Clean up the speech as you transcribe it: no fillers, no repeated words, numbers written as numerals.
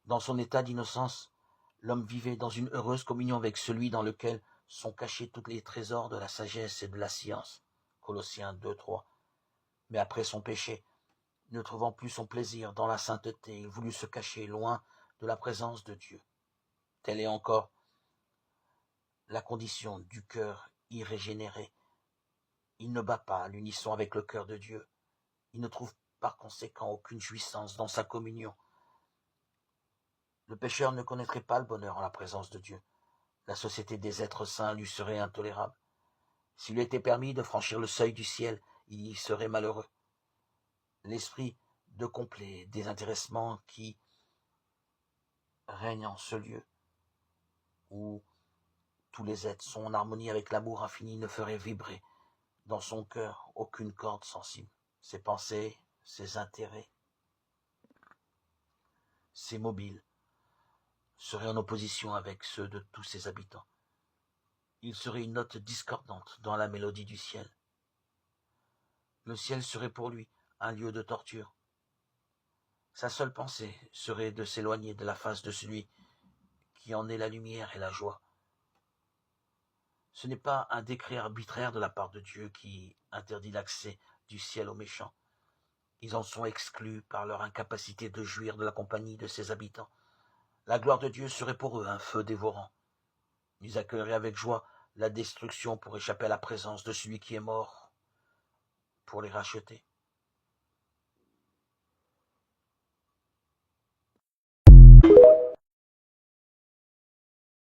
Dans son état d'innocence, l'homme vivait dans une heureuse communion avec celui dans lequel sont cachés tous les trésors de la sagesse et de la science. Colossiens 2:3. Mais après son péché, ne trouvant plus son plaisir dans la sainteté, il voulut se cacher loin de la présence de Dieu. Telle est encore la condition du cœur irrégénéré. Il ne bat pas à l'unisson avec le cœur de Dieu. Il ne trouve par conséquent aucune jouissance dans sa communion. Le pécheur ne connaîtrait pas le bonheur en la présence de Dieu. La société des êtres saints lui serait intolérable. S'il lui était permis de franchir le seuil du ciel, il y serait malheureux. L'esprit de complet désintéressement qui règne en ce lieu, où tous les êtres sont en harmonie avec l'amour infini, ne ferait vibrer dans son cœur aucune corde sensible. Ses pensées, ses intérêts, ses mobiles seraient en opposition avec ceux de tous ses habitants. Il serait une note discordante dans la mélodie du ciel. Le ciel serait pour lui un lieu de torture. Sa seule pensée serait de s'éloigner de la face de celui qui en est la lumière et la joie. Ce n'est pas un décret arbitraire de la part de Dieu qui interdit l'accès du ciel aux méchants. Ils en sont exclus par leur incapacité de jouir de la compagnie de ses habitants. La gloire de Dieu serait pour eux un feu dévorant. Ils accueilleraient avec joie la destruction pour échapper à la présence de celui qui est mort pour les racheter.